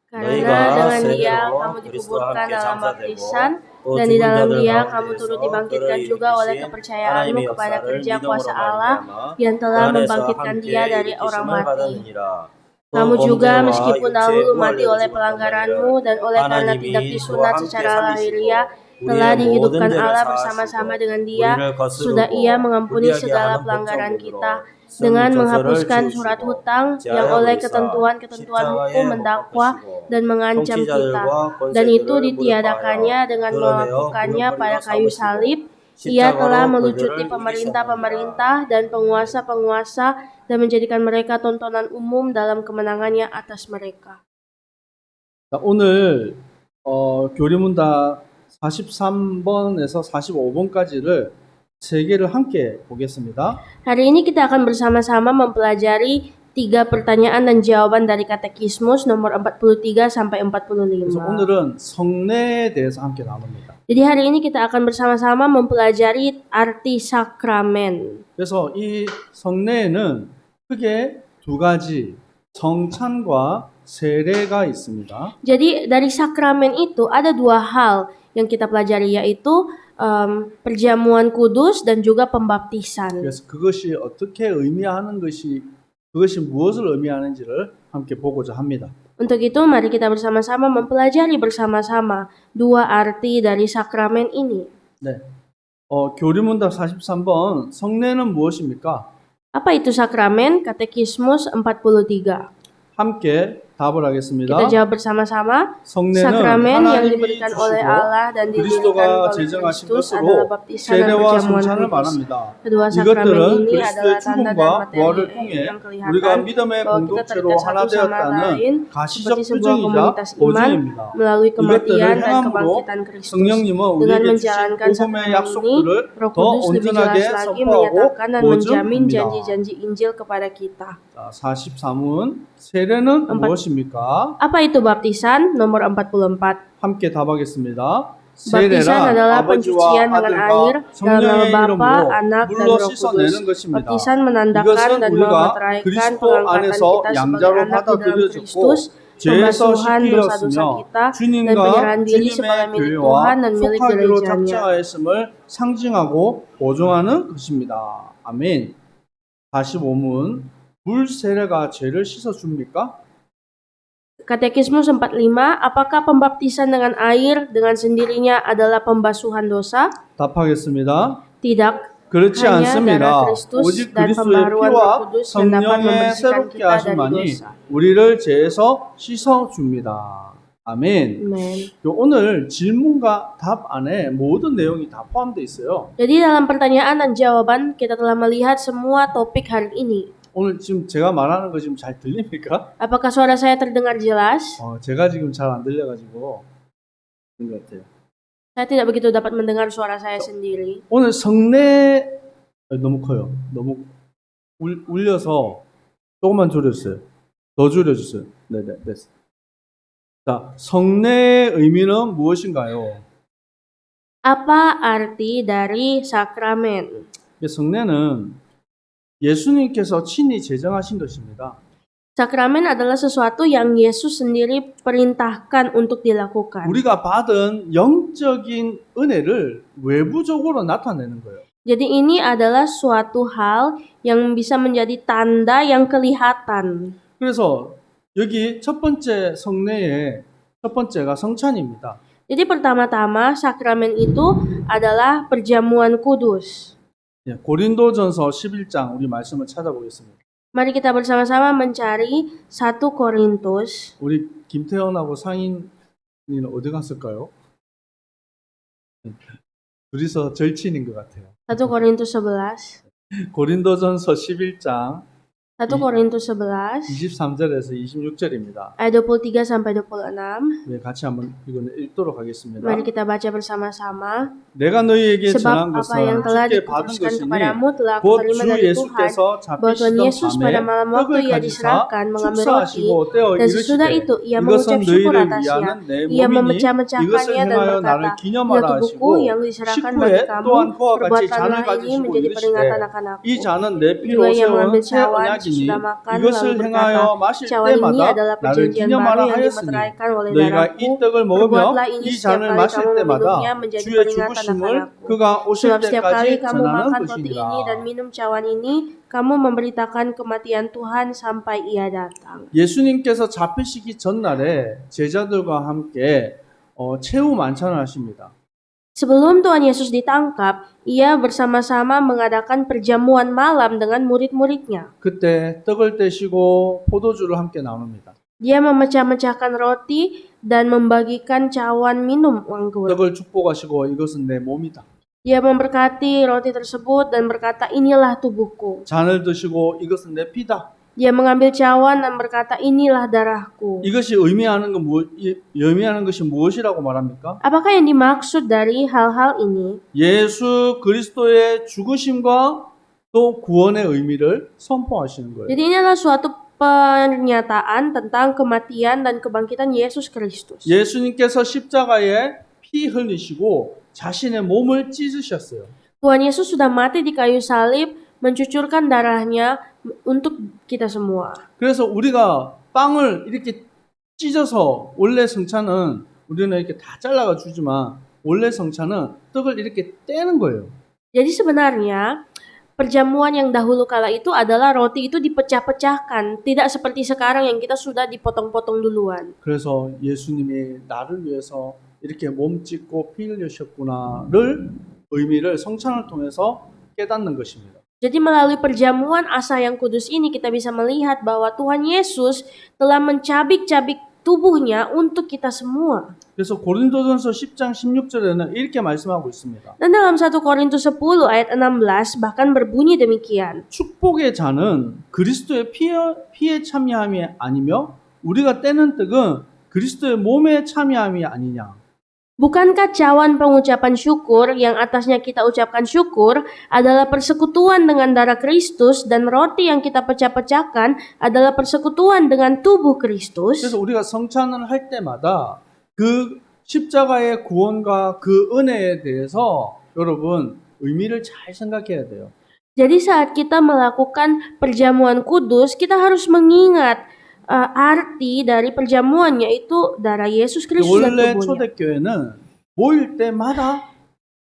Karena dengan Dia kamu dikuburkan dalam baptisan, dan di dalam Dia kamu turut dibangkitkan juga oleh kepercayaanmu kepada kerja kuasa Allah yang telah membangkitkan Dia dari orang mati. Kamu juga meskipun dahulu mati oleh pelanggaranmu dan oleh karena tidak disunat secara lahiriah, telah dihidupkan Allah bersama-sama dengan Dia, sudah Ia mengampuni segala pelanggaran kita, dengan menghapuskan surat hutang yang oleh ketentuan-ketentuan hukum mendakwa dan mengancam kita, dan itu ditiadakannya dengan melakukannya pada kayu salib. Ia telah melucuti pemerintah-pemerintah dan penguasa-penguasa dan menjadikan mereka tontonan umum dalam kemenangannya atas mereka. 자, 오늘 교리문답 43번에서 45번까지를 세 개를 함께 보겠습니다. Hari ini kita akan bersama-sama mempelajari 3 pertanyaan dan jawaban dari katekismus nomor 43 sampai 45. 그래서 오늘은 성례에 대해서 함께 나눕니다. Jadi hari ini kita akan bersama-sama mempelajari arti sakramen. 그래서 이 성례에는 크게 두 가지 성찬과 세례가 있습니다. Jadi dari sakramen itu ada 2 hal yang kita pelajari, yaitu perjamuan kudus dan juga pembaptisan. 그래서 그것이 어떻게 의미하는 그것이 무엇을 의미하는지를 함께 보고자 합니다. Untuk itu mari kita bersama-sama mempelajari bersama-sama 2 arti dari sakramen ini. 네. 교리문답 43번 성례는 무엇입니까? Apa itu sakramen? Katekismus 43. 함께 답을 하겠습니다. Kita jawab bersama-sama. 성례는 Sakramen yang 하나님이 diberikan oleh 주시고 Allah dan didirikan 그리스도가 oleh 제정하신 Kristus 것으로 adalah baptisan dan 세례와 perjamuan 성찬을 kudus. 말합니다. Kedua sakramen 이것들은 ini 그리스도의 adalah tanda dan 죽음과 부활을 materi 통해 yang kelihatan 우리가 믿음의 bahwa kita 공동체로 terikat 하나 satu sama 되었다는 lain 가시적 seperti sebuah 표징이자 komunitas iman 보증입니다. melalui 이것들을 kematian dan 행함으로 kebangkitan Kristus. 성령님은 Dengan 우리에게 주신 menjalankan 복음의 sakramen ini, 약속들을 Roh 더 Kudus lebih 온전하게 jelas lagi 선포하고 menyatakan dan menjamin 보증합니다. janji-janji Injil kepada kita. 자, 43문 세례는 무엇입니까? Apa itu baptisan? Nomor 44. 함께 답하겠습니다. Baptisan 세례란 adalah 아버지와 pencucian dengan air 아들과 dalam nama 성령의 Bapa, 이름으로 Anak, dan 물로 Roh Kudus. 씻어내는 것입니다. Baptisan menandakan 이것은 dan 우리가 memeteraikan 그리스도 pengangkatan 안에서 kita sebagai 양자로 anak di dalam 받아들여졌고 Kristus, 죄에서 pembasuhan dosa-dosa 씻기었으며 kita, dan 주님과 penyerahan diri 주님의 sebagai milik 교회와 Tuhan dan milik 속하기로 gerejanya. 작정하였음을 상징하고 보증하는 것입니다. 아멘. 45문 물 세례가 죄를 씻어줍니까? Katekismus 45, apakah pembaptisan dengan air dengan sendirinya adalah pembasuhan dosa? 답하겠습니다. Tidak. 그렇지 Hanya 않습니다. darah Kristus 오직 dan 그리스도의 pembaharuan Roh 피와 Kudus yang dapat 성령의 membersihkan 새롭게 kita dari 하심만이 dosa. 우리를 죄에서 씻어줍니다. 아멘. Amen. 오늘 질문과 답 안에 모든 내용이 다 포함되어 있어요. Jadi dalam pertanyaan dan jawaban kita telah melihat semua topik hari ini. 오늘 지금 제가 말하는 거 지금 잘 들립니까? Apakah suara saya terdengar jelas? 제가 지금 잘 안 들려가지고 그런 것 같아요. Saya tidak begitu dapat mendengar suara saya sendiri. 오늘 성례 너무 커요. 너무 울려서 조금만 줄여주세요. 더 줄여주세요. 네네 됐어. 자, 성례의 의미는 무엇인가요? Apa arti dari sakramen? 성례는 예수님께서 친히 제정하신 것입니다. Sakramen adalah sesuatu yang Yesus sendiri perintahkan untuk dilakukan. 우리가 받은 영적인 은혜를 외부적으로 나타내는 거예요. Jadi ini adalah suatu hal yang bisa menjadi tanda yang kelihatan. 그래서 여기 첫 번째 성례의 첫 번째가 성찬입니다. Jadi pertama-tama sakramen itu adalah perjamuan kudus. 고린도전서 11장 우리 말씀을 찾아보겠습니다. Mari kita bersama-sama mencari 1 Korintus. 우리 김태현하고 상인이는 어디 갔을까요? 둘이서 절친인 것 같아요. 1 Korintus 11. 고린도전서 11장 1 Korintus 11 23절에서 26절입니다. ayat 23 sampai 26. 네, 같이 한번 이거는 읽도록 하겠습니다. Mari kita baca bersama-sama. 내가 너희에게 전한 Sebab apa yang 것은 telah 주께 받은 dikutuskan 것이니 kepadamu telah aku 곧 terima 주 dari Tuhan, 예수께서 bahwa Tuhan Yesus 잡히시던 pada 밤에 malam waktu 떡을 ia 가지사 diserahkan mengambil roti, 축사하시고 떼어 dan sesudah 이르시되 itu ia 이것은 mengucap syukur 너희를 atasnya. 위하는 내 Ia 몸이니 memecah-mecahkannya 이것을 dan 행하여 나를 berkata, 기념하라 "Inilah tubuhku 하시고 yang diserahkan 식후에 bagi kamu, 또한 그와 같이 잔을 perbuatanlah ini 가지시고 menjadi 이르시되 peringatan akan aku." 이 잔은 내 피로 Juga ia 세운 mengambil 새 cawan 언약의 마시니 sesudah makan, 이것을 lalu berkata, 행하여 마실 cawan ini 때마다 adalah 나를 perjanjian baru 기념하라 yang 하였으니 dimeteraikan oleh 너희가 darahku. 이 떡을 먹으며 Perbuatlah ini 이 setiap 잔을 kali 마실 kamu 때마다 meminumnya menjadi 주의 peringatan akan 죽으심을 aku. 그가 오실 Sebab setiap kali 때까지 kamu 전하는 makan roti ini dan 것이니라. minum cawan ini, kamu memberitakan kematian Tuhan sampai Ia datang. 예수님께서 잡히시기 전날에 제자들과 함께 최후 만찬을 하십니다. Sebelum Tuhan Yesus ditangkap, Ia bersama-sama mengadakan perjamuan malam dengan murid-muridnya. 그때 떡을 떼시고 포도주를 함께 나눕니다. Dia memecah-mecahkan roti dan membagikan cawan minum anggur. 떡을 축복하시고 이것은 내 몸이다. Dia memberkati roti tersebut dan berkata, inilah tubuhku. 잔을 드시고 이것은 내 피다. Dia mengambil cawan dan berkata, inilah darahku. 이것이 의미하는 것이 무엇이라고 말합니까? Apakah yang dimaksud dari hal-hal ini? 예수 그리스도의 죽으심과 또 구원의 의미를 선포하시는 거예요. Jadi ini adalah suatu pernyataan tentang kematian dan kebangkitan Yesus Kristus. 예수님께서 십자가에 피 흘리시고 자신의 몸을 찢으셨어요. Tuhan Yesus sudah mati di kayu salib, mencucurkan darahnya untuk kita semua. 그래서 우리가 빵을 이렇게 찢어서 원래 성찬은 우리는 이렇게 다 잘라가 주지만 원래 성찬은 떡을 이렇게 떼는 거예요. Jadi sebenarnya perjamuan yang dahulu kala itu adalah roti itu dipecah-pecahkan, tidak seperti sekarang yang kita sudah dipotong-potong duluan. 그래서 예수님이 나를 위해서 이렇게 몸 찢고 피 흘리셨구나를 의미를 성찬을 통해서 깨닫는 것입니다. Jadi melalui perjamuan asa yang kudus ini kita bisa melihat bahwa Tuhan Yesus telah mencabik-cabik tubuhnya untuk kita semua. 그래서 고린도전서 10장 16절에는 이렇게 말씀하고 있습니다. Dan dalam 1 Korintus 10 ayat 16 bahkan berbunyi demikian. 축복의 잔은 그리스도의 피에 참여함이 아니며 우리가 떼는 떡은 그리스도의 몸에 참여함이 아니냐. Bukankah cawan pengucapan syukur yang atasnya kita ucapkan syukur adalah persekutuan dengan darah Kristus dan roti yang kita pecah-pecahkan adalah persekutuan dengan tubuh Kristus? 그래서 우리가 성찬을 할 때마다 그 십자가의 구원과 그 은혜에 대해서 여러분 의미를 잘 생각해야 돼요. Jadi saat kita melakukan perjamuan kudus, kita harus mengingat arti dari perjamuan yaitu darah Yesus Kristus dan 원래 tubuhnya. 초대교회는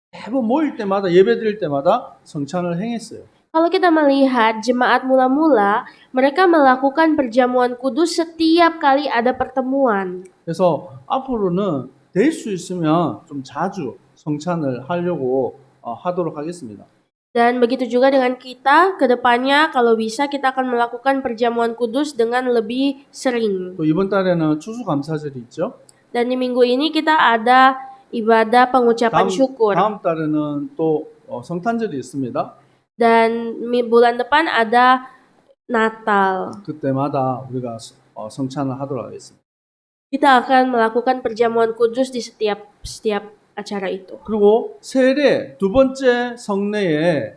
매번 모일 때마다 예배드릴 때마다 성찬을 행했어요. Kalau kita melihat jemaat mula-mula, mereka melakukan perjamuan kudus setiap kali ada pertemuan. 그래서 앞으로는 될 수 있으면 좀 자주 성찬을 하려고 하도록 하겠습니다. Dan begitu juga dengan kita, ke depannya kalau bisa kita akan melakukan perjamuan kudus dengan lebih sering. 또 이번 달에는 추수감사절이 있죠. Dan di minggu ini kita ada ibadah pengucapan syukur. 다음 달에는 또 성탄절이 있습니다. Dan bulan depan ada Natal. 그때마다 우리가 성찬을 하도록 하겠습니다. Kita akan melakukan perjamuan kudus di setiap acara itu. 그리고 세례, 두 번째 성례의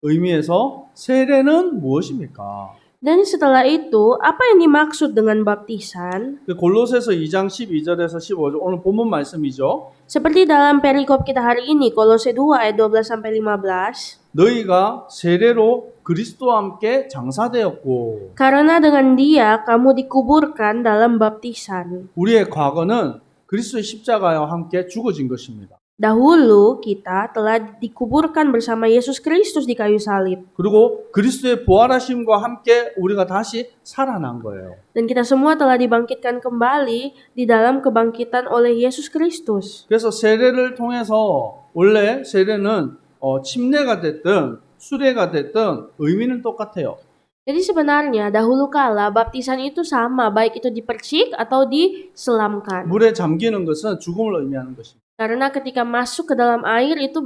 의미에서 세례는 무엇입니까? Dan setelah itu, apa yang dimaksud dengan baptisan? 골로새서 2장 12절에서 15절 오늘 본문 말씀이죠. Seperti dalam perikop kita hari ini, Kolose 2 ayat 12-15. 너희가 세례로 그리스도와 함께 장사되었고 Karena dengan Dia kamu dikuburkan dalam baptisan. 우리의 과거는 그리스도의 십자가와 함께 죽어진 것입니다. Dahulu kita telah dikuburkan bersama Yesus Kristus di kayu salib. 그리고 그리스도의 부활하심과 함께 우리가 다시 살아난 거예요. Dan kita semua telah dibangkitkan kembali di dalam kebangkitan oleh Yesus Kristus. 그래서 세례를 통해서 원래 세례는 침례가 됐든 수례가 됐든 의미는 똑같아요. Jadi sebenarnya dahulu kala baptisan itu sama, baik itu dipercik atau diselamkan. 물에 잠기는 것은 죽음을 의미하는 것입니다. Karena ketika masuk ke dalam air itu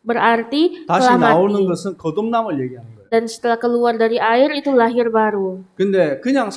berarti 다시 telah 나오는 mati. 것은 거듭남을 얘기하는 거예요. Dan setelah keluar dari air itu lahir baru. 근데 그냥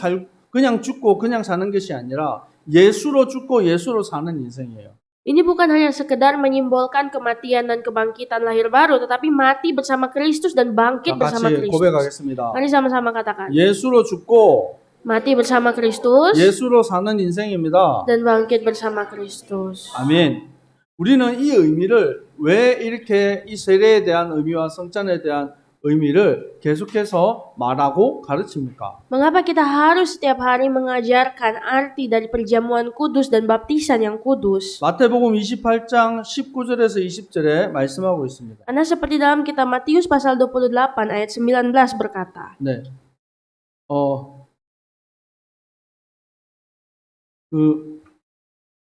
죽고 그냥 사는 것이 아니라 예수로 죽고 예수로 사는 인생이에요. Ini bukan hanya sekedar menyimbolkan kematian dan kebangkitan lahir baru, tetapi mati bersama Kristus dan bangkit bersama 같이 Kristus. 고백하겠습니다. Mari sama-sama katakan. 예수로 죽고 Mati bersama Kristus 예수로 사는 인생입니다. dan bangkit bersama Kristus. 아멘. 우리는 이 의미를 왜 이렇게 이 세례에 대한 의미와 성찬에 대한 의미를 계속해서 말하고 가르칩니까? Mengapa kita harus setiap hari mengajarkan arti dari perjamuan kudus dan baptisan yang kudus? 마태복음 28장 19절에서 20절에 말씀하고 있습니다. Karena seperti dalam kitab Matius pasal 28 ayat 19 berkata, 네.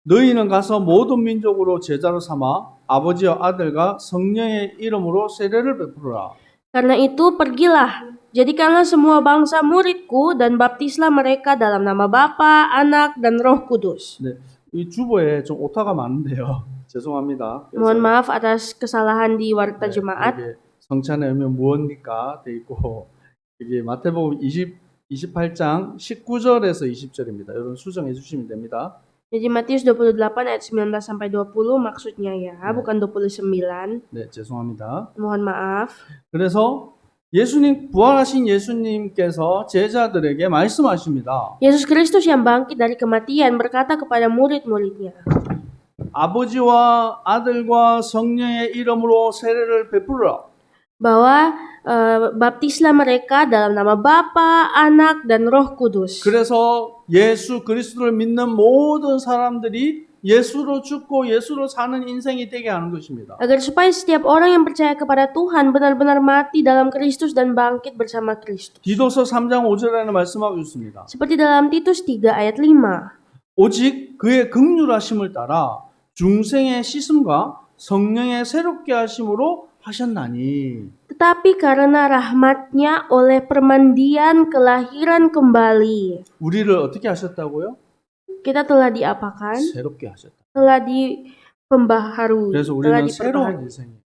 너희는 가서 모든 민족으로 제자로 삼아 아버지와 아들과 성령의 이름으로 세례를 베풀어라. Karena itu pergilah, jadikanlah semua bangsa muridku dan baptislah mereka dalam nama Bapa, Anak, dan Roh Kudus. 네. 이 주보에 좀 오타가 많은데요. 죄송합니다. Mohon maaf atas kesalahan di warta jemaat. 이게 성찬의 의미는 무엇입니까? 돼 있고 이게 마태복음 28장 19절에서 20절입니다. 여러분 수정해 주시면 됩니다. Jadi Matius 28 ayat 19 sampai 20 maksudnya ya, bukan 29. 네, 죄송합니다. Mohon maaf. 그래서 부활하신 예수님께서 제자들에게 말씀하십니다. Yesus Kristus yang bangkit dari kematian berkata kepada murid-muridnya, 아버지와 아들과 성령의 이름으로 세례를 베풀어라. bahwa baptislah mereka dalam nama Bapa, Anak, dan Roh Kudus. 그래서 예수 그리스도를 믿는 모든 사람들이 예수로 죽고 예수로 사는 인생이 되게 하는 것입니다. Agar supaya setiap orang yang percaya kepada Tuhan benar-benar mati dalam Kristus dan bangkit bersama Kristus. 디도서 3장 5절에는 말씀하고 있습니다. Seperti dalam Titus 3 ayat 5. 오직 그의 긍휼하심을 따라 중생의 씻음과 성령의 새롭게 하심으로 하셨나니. Tetapi karena rahmatnya oleh permandian kelahiran kembali. 우리를 어떻게 하셨다고요? Kita telah diapakan? 새롭게 하셨다. Telah dipembaharui. 그래서 Telah 우리는 새로운 diperbaharui. 인생이에요.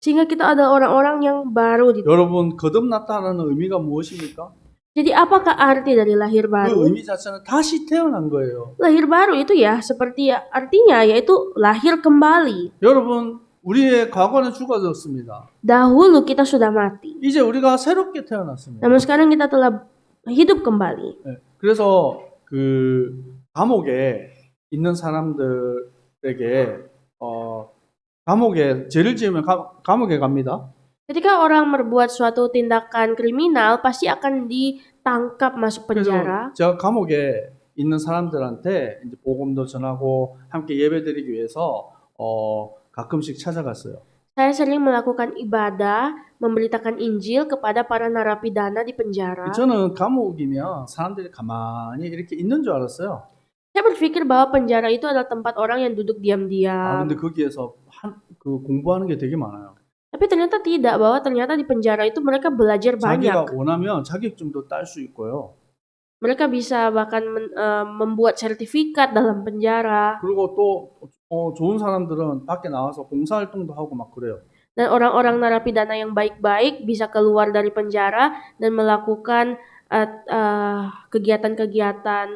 Sehingga kita adalah orang-orang yang baru. 여러분 거듭났다는 의미가 무엇입니까? Jadi apakah arti dari lahir 그 baru? 의미 자체는 다시 태어난 거예요. Lahir baru itu ya seperti artinya yaitu lahir kembali. 여러분 우리의 과거는 죽어졌습니다. Dahulu kita sudah mati. 이제 우리가 새롭게 태어났습니다. Namun sekarang kita telah hidup kembali. 네, 그래서 그 감옥에 있는 사람들에게 감옥에 죄를 지으면 감옥에 갑니다. Ketika orang berbuat suatu tindakan kriminal pasti akan ditangkap masuk penjara. 그래서 제가 감옥에 있는 사람들한테 이제 복음도 전하고 함께 예배드리기 위해서 가끔씩 찾아갔어요. Saya sering melakukan ibadah, memberitakan Injil kepada para narapidana di penjara. 저는 감옥이면 사람들이 가만히 이렇게 있는 줄 알았어요. Saya berpikir bahwa penjara itu adalah tempat orang yang duduk diam-diam. 근데 거기에서 공부하는 게 되게 많아요. Tapi ternyata tidak, bahwa ternyata di penjara itu mereka belajar banyak. 자기가 원하면 자격증도 딸 수 있고요. Mereka bisa bahkan membuat sertifikat dalam penjara. 그리고 또 좋은 사람들은 밖에 나와서 봉사활동도 하고 막 그래요. Dan orang-orang narapidana yang baik-baik bisa keluar dari penjara dan melakukan kegiatan-kegiatan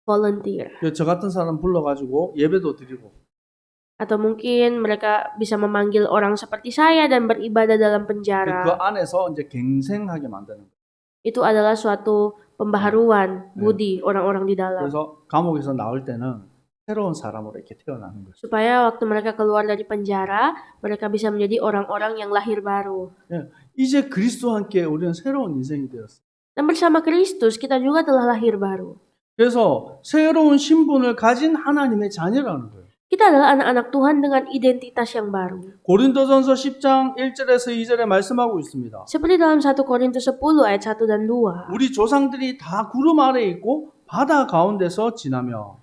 volunteer. 저 같은 사람 불러가지고 예배도 드리고. Atau mungkin mereka bisa memanggil orang seperti saya dan beribadah dalam 그 penjara. 안에서 이제 갱생하게 만드는 거예요. Itu adalah suatu pembaharuan budi orang-orang di dalam. 그래서 감옥에서 나올 때는 새로운 사람으로 이렇게 태어나는 거죠. Supaya waktu mereka keluar dari penjara, mereka bisa menjadi orang-orang yang lahir baru. 이제 그리스도와 함께 우리는 새로운 인생이 되었어요. Dan bersama Kristus kita juga telah lahir baru. 그래서 새로운 신분을 가진 하나님의 자녀라는 거예요. Kita adalah anak-anak Tuhan dengan identitas yang baru. 고린도전서 10장 1절에서 2절에 말씀하고 있습니다. Seperti dalam 1 Korintus 10 ayat 1 dan 2. 우리 조상들이 다 구름 아래에 있고 바다 가운데서 지나며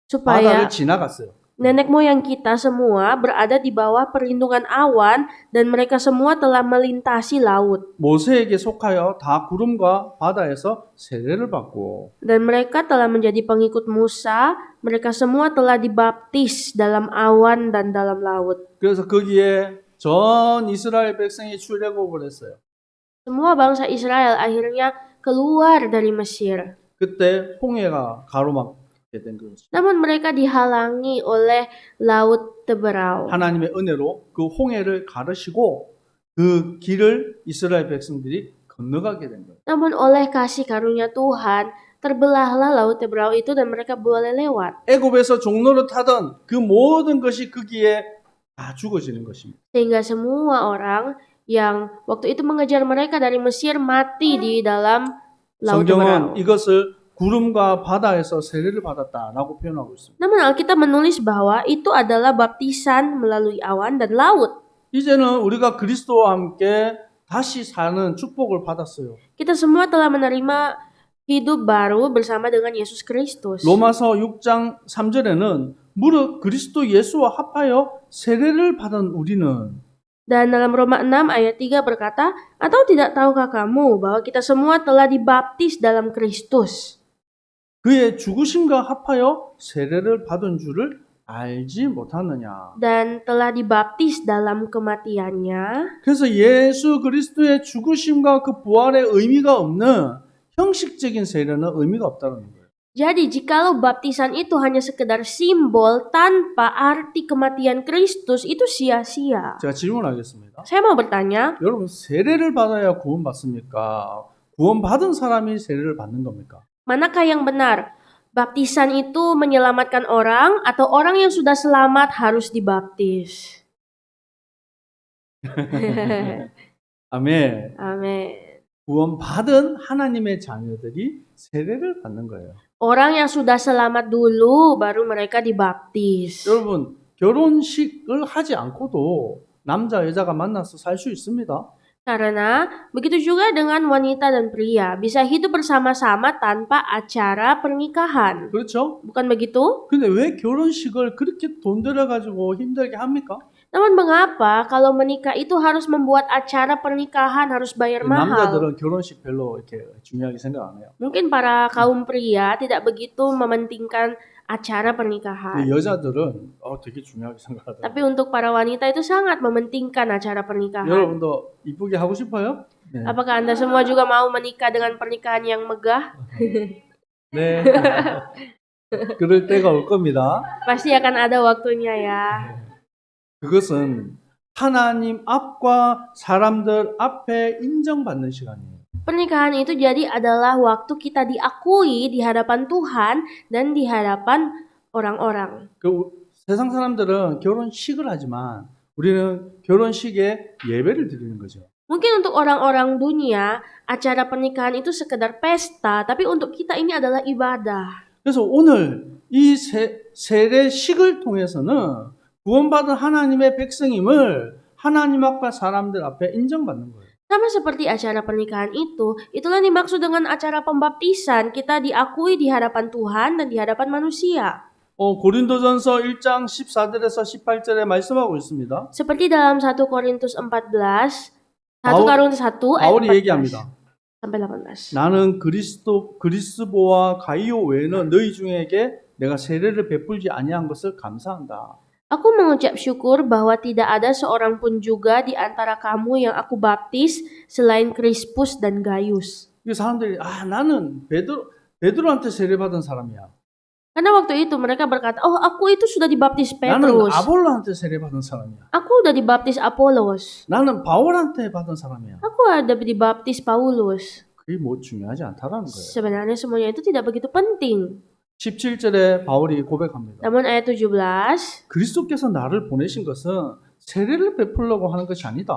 Supaya 바다를 지나갔어요. nenek moyang kita semua berada di bawah perlindungan awan dan mereka semua telah melintasi laut. 모세에게 속하여 다 구름과 바다에서 세례를 받고 Dan mereka telah menjadi pengikut Musa, mereka semua telah dibaptis dalam awan dan dalam laut. 그래서 거기에 전 이스라엘 백성이 출애굽을 했어요. Semua bangsa Israel akhirnya keluar dari Mesir. 그때 홍해가 가로막게 된 거죠. Namun mereka dihalangi oleh laut Teberau. 하나님의 은혜로 그 홍해를 가르시고 그 길을 이스라엘 백성들이 건너가게 된 거예요. Namun oleh kasih karunia Tuhan, terbelahlah laut Teberau itu dan mereka boleh lewat. 애굽에서 종로를 타던 그 모든 것이 거기에 다 죽어지는 것입니다. Sehingga semua orang yang waktu itu mengejar mereka dari Mesir mati di dalam Laut 성경은 Merah. 이것을 구름과 바다에서 세례를 받았다라고 표현하고 있습니다. Namun Alkitab menulis bahwa itu adalah baptisan melalui awan dan laut. 이제는 우리가 그리스도와 함께 다시 사는 축복을 받았어요. Kita semua telah menerima hidup baru bersama dengan Yesus Kristus. 로마서 6장 3절에는 무릇 그리스도 예수와 합하여 세례를 받은 우리는 Dan dalam Roma 6 ayat 3 berkata, atau tidak tahukah kamu bahwa kita semua telah dibaptis dalam Kristus? 그의 죽으심과 합하여 세례를 받은 줄을 알지 못하느냐. Dan telah dibaptis dalam kematiannya. 그래서 예수 그리스도의 죽으심과 그 부활의 의미가 없는 형식적인 세례는 의미가 없다는 거예요. Jadi jikalau baptisan itu hanya sekedar simbol tanpa arti kematian Kristus, itu sia-sia. 제가 질문하겠습니다. Saya mau bertanya, 여러분 세례를 받아야 구원받습니까? 구원받은 사람이 세례를 받는 겁니까? manakah yang benar? Baptisan itu menyelamatkan orang atau orang yang sudah selamat harus dibaptis? 아멘. Amin. 구원받은 하나님의 자녀들이 세례를 받는 거예요. Orang yang sudah selamat dulu baru mereka dibaptis. 여러분 결혼식을 하지 않고도 남자 여자가 만나서 살 수 있습니다. Karena begitu juga dengan wanita dan pria bisa hidup bersama-sama tanpa acara pernikahan. 그렇죠? Bukan begitu? 근데 왜 결혼식을 그렇게 돈 들여 가지고 힘들게 합니까? Namun mengapa kalau menikah itu harus membuat acara pernikahan harus bayar mahal? 남자들은 결혼식 별로 이렇게 중요하게 생각 안 해요. Mungkin para kaum pria tidak begitu mementingkan acara pernikahan. 근데 여자들은 되게 중요하게 생각하더라고요. Tapi untuk para wanita itu sangat mementingkan acara pernikahan. 여러분도 이쁘게 하고 싶어요? 네. Apakah Anda semua juga mau menikah dengan pernikahan yang megah? 네. 그럴 때가 올 겁니다. Pasti akan ada waktunya ya. 그것은 하나님 앞과 사람들 앞에 인정받는 시간이에요. Pernikahan itu jadi adalah waktu kita diakui di hadapan Tuhan dan di hadapan orang-orang. 세상 사람들은 결혼식을 하지만 우리는 결혼식에 예배를 드리는 거죠. Mungkin untuk orang-orang dunia, acara pernikahan itu sekedar pesta, tapi untuk kita ini adalah ibadah. 그래서 오늘 이 세례식을 통해서는 구원받은 하나님의 백성임을 하나님 앞과 사람들 앞에 인정받는 거예요. Sama seperti acara pernikahan itu, itulah dimaksud dengan acara pembaptisan. Kita diakui di hadapan Tuhan dan di hadapan manusia. 고린도전서 1장 14절에서 18절에 말씀하고 있습니다. Seperti dalam 1 Korintus 14, 1 Korintus 1 ayat 바울이 14 얘기합니다. sampai 18. 나는 그리스보와 가이오 외에는 너희 중에게 내가 세례를 베풀지 아니한 것을 감사한다. Aku mengucap syukur bahwa tidak ada seorang pun juga di antara kamu yang aku baptis selain Krispus dan Gaius. 이 사람들이 나는 베드로한테 세례 받은 사람이야. Karena waktu itu mereka berkata, oh aku itu sudah dibaptis 나는 Petrus. 아볼로한테 세례 받은 사람이야. Aku udah dibaptis Apolos. 나는 바울한테 받은 사람이야. Aku ada dibaptis Paulus. 그게 뭐 중요하지 않다라는 거예요. Sebenarnya semuanya itu tidak begitu penting. 17절에 바울이 고백합니다. Namun ayat 17, 그리스도께서 나를 보내신 것은 세례를 베풀려고 하는 것이 아니다.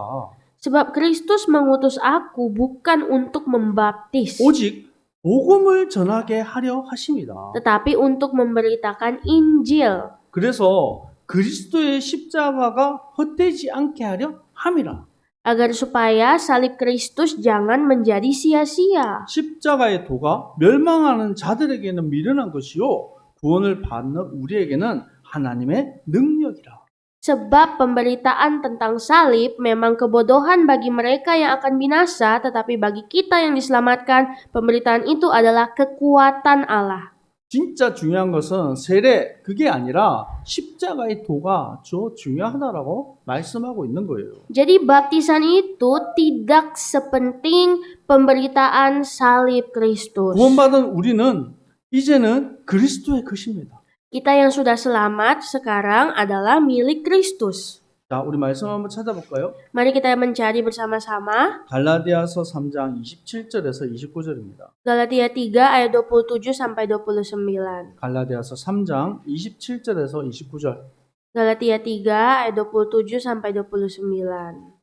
sebab Kristus mengutus aku bukan untuk membaptis, 오직 복음을 전하게 하려 하심이다. tetapi untuk memberitakan Injil. 그래서 그리스도의 십자가가 헛되지 않게 하려 함이라. Agar supaya salib Kristus jangan menjadi sia-sia. 십자가의 도가 멸망하는 자들에게는 미련한 것이요 구원을 받는 우리에게는 하나님의 능력이라. Sebab pemberitaan tentang salib memang kebodohan bagi mereka yang akan binasa, tetapi bagi kita yang diselamatkan, pemberitaan itu adalah kekuatan Allah. 진짜 중요한 것은 세례 그게 아니라 십자가의 도가 더 중요하다라고 말씀하고 있는 거예요. Jadi baptisan itu tidak sepenting pemberitaan salib Kristus. 구원받은 우리는 이제는 그리스도의 것입니다. Kita yang sudah selamat sekarang adalah milik Kristus. 자, 우리 말씀 한번 찾아볼까요? Mari kita mencari bersama-sama. 갈라디아서 3장 27절에서 29절입니다. Galatia 3 ayat 27 sampai 29. 갈라디아서 3장 27절에서 29절. Galatia 3 ayat 27 sampai 29.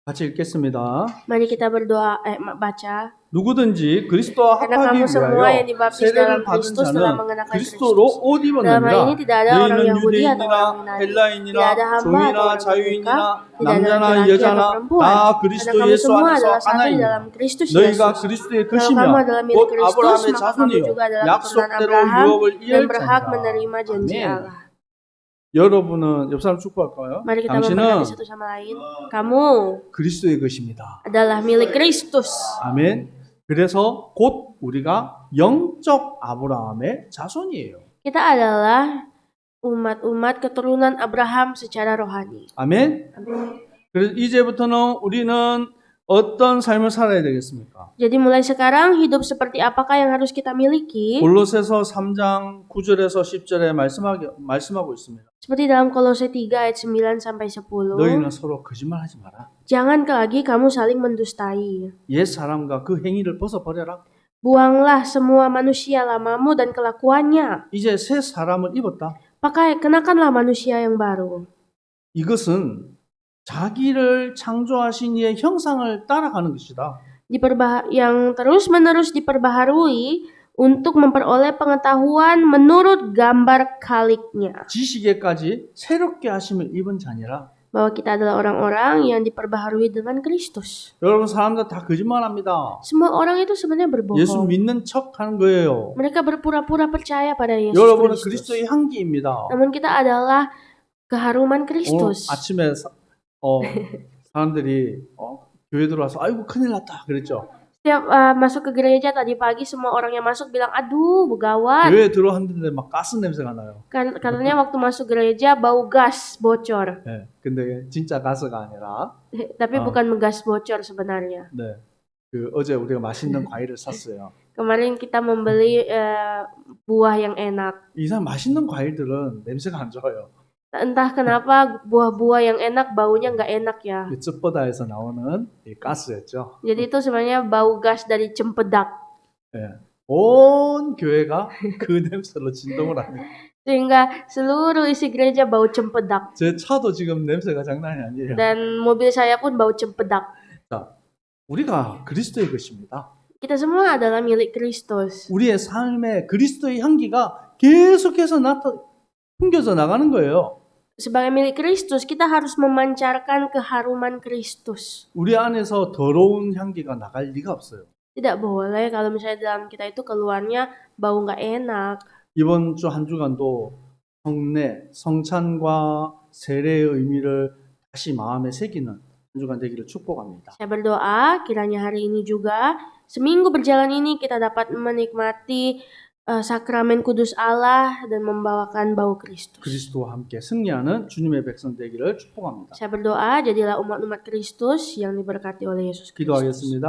같이 읽겠습니다. Mari kita berdoa, baca. 누구든지 그리스도와 Karena 합하기 kamu semua yang 위하여 dibaptis 세례를 dalam 받은 Kristus telah 자는 mengenakan 그리스도로 Kristus. 옷 Dalam hal 입었느니라. ini tidak ada orang 너희는 Yahudi atau orang 유대인이나 Yunani, 헬라인이나 tidak ada hamba atau 종이나 orang merdeka, 자유인이나 tidak ada 남자나 laki-laki atau 여자나 perempuan. 다 Karena 그리스도 kamu 예수 semua 안에서 adalah satu di 하나이니라. dalam Kristus 너희가 Yesus. 그리스도의 Kalau 것이며 kamu adalah milik 곧 Kristus, 아브라함의 maka kamu 자손이요 juga adalah keturunan 약속대로 Abraham 유업을 dan berhak 이을 menerima janji 자니라. Allah. 여러분은 옆 사람 축복할까요? Mari kita memberkati 당신은 satu sama lain. Kamu 그리스도의 것입니다. adalah milik Kristus. 아멘. 그래서 곧 우리가 영적 아브라함의 자손이에요. Kita adalah umat-umat keturunan Abraham secara rohani. 아멘. 그래서 이제부터는 우리는 어떤 삶을 살아야 되겠습니까? Jadi mulai sekarang hidup seperti apakah yang harus kita miliki? 골로새서 3장 9절에서 10절에 말씀하고 있습니다. Seperti dalam Kolose 3 ayat 9 sampai 10. 너희는 서로 거짓말하지 마라. Jangan lagi kamu saling mendustai. 옛 사람과 그 행위를 벗어버려라. Buanglah semua manusia lamamu dan kelakuannya. 이제 새 사람을 입었다. Kenakanlah manusia yang baru. 이것은 자기를 창조하신 이의 형상을 따라가는 것이다. Yang terus-menerus diperbaharui untuk memperoleh pengetahuan menurut gambar Khaliknya. 지식에까지 새롭게 하심을 입은 자니라. Bahwa kita adalah orang-orang yang diperbaharui dengan Kristus. 여러분 사람들 다 거짓말합니다. Semua orang itu sebenarnya 예수 berbohong. 믿는 척하는 거예요. Mereka berpura-pura percaya pada Yesus 여러분은 Kristus. 그리스도의 향기입니다. Namun kita adalah keharuman Kristus. 아침에 사람들이 교회 들어와서 아이고 큰일 났다 그랬죠. Setiap masuk ke gereja tadi pagi semua orang yang masuk bilang aduh gawat. 교회 들어왔는데 막 가스 냄새가 나요. Katanya waktu masuk gereja bau gas bocor. 네, 근데 진짜 가스가 아니라. Tapi bukan gas bocor sebenarnya. 네, 어제 우리가 맛있는 과일을 샀어요. Kemarin kita membeli buah yang enak. 이상 맛있는 과일들은 냄새가 안 좋아요. Entah kenapa buah-buah yang enak baunya nggak enak ya. 쯧보다에서 나오는 이 가스였죠. Jadi itu sebenarnya bau gas dari cempedak. 네, 온 교회가 그 냄새로 진동을 합니다. Sehingga seluruh isi gereja bau cempedak. 제 차도 지금 냄새가 장난이 아니에요. Dan mobil saya pun bau cempedak. 자, 우리가 그리스도의 것입니다. Kita semua adalah milik Kristus. 우리의 삶에 그리스도의 향기가 계속해서 풍겨져 나가는 거예요. Sebagai milik Kristus, kita harus memancarkan keharuman Kristus. 우리 안에서 더러운 향기가 나갈 리가 없어요. Tidak boleh kalau misalnya dalam kita itu keluarnya bau nggak enak. 이번 주 한 주간도 성례, 성찬과 세례의 의미를 다시 마음에 새기는 한 주간 되기를 축복합니다. Saya berdoa kiranya hari ini juga, seminggu berjalan ini kita dapat menikmati sakramen kudus Allah dan membawakan bau Kristus. 그리스도와 함께 승리하는 주님의 백성 되기를 축복합니다. Saya berdoa jadilah umat-umat Kristus yang diberkati oleh Yesus Kristus. 기도하겠습니다.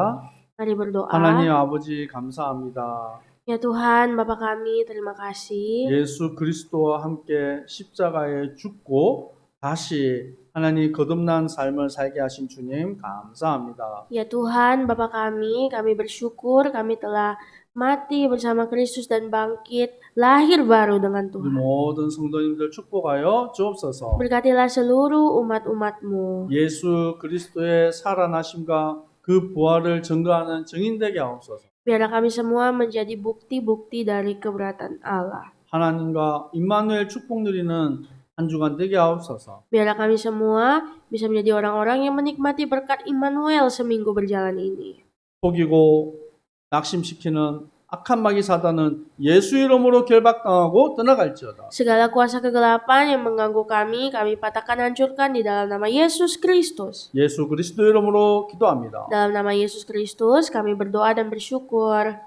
Mari berdoa. 하나님 아버지 감사합니다. Ya Tuhan, Bapa kami, terima kasih. 예수 그리스도와 함께 십자가에 죽고 다시 하나님 거듭난 삶을 살게 하신 주님 감사합니다. Ya Tuhan, Bapa kami bersyukur kami telah mati bersama Kristus dan bangkit, lahir baru dengan 우리 Tuhan. 모든 성도님들 축복하여 주옵소서. Berkatilah seluruh umat-umat-Mu. 예수 그리스도의 살아나심과 그 부활을 증거하는 증인되게 하옵소서. Biarlah kami semua menjadi bukti-bukti dari keberatan Allah. 하나님과 임마누엘 축복 누리는 한 주간 되게 하옵소서. Biarlah kami semua bisa menjadi orang-orang yang menikmati berkat Immanuel seminggu berjalan ini. 속이고 낙심시키는 악한 마귀 사단은 예수 이름으로 결박당하고 떠나갈지어다. Segala kuasa kegelapan yang mengganggu kami patahkan hancurkan di dalam nama Yesus Kristus. 예수 그리스도 이름으로 기도합니다. Dalam nama Yesus Kristus kami berdoa dan bersyukur.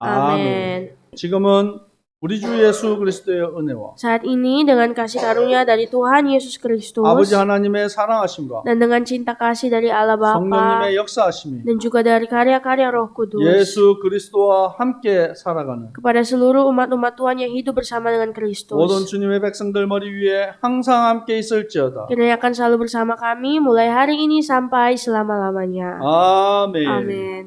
Amin. 지금은 우리 주 예수 그리스도의 은혜와 Saat ini dengan kasih karunia dari Tuhan Yesus Kristus 아버지 하나님의 사랑하심과 dan dengan cinta kasih dari Allah Bapa 성령님의 역사하심이 dan juga dari karya-karya Roh Kudus 예수 그리스도와 함께 살아가는 kepada seluruh umat-umat Tuhan yang hidup bersama dengan Kristus. 모든 주님의 백성들 머리 위에 항상 함께 있을지어다. Kiranya akan selalu bersama kami mulai hari ini sampai selama-lamanya. 아멘. Amin.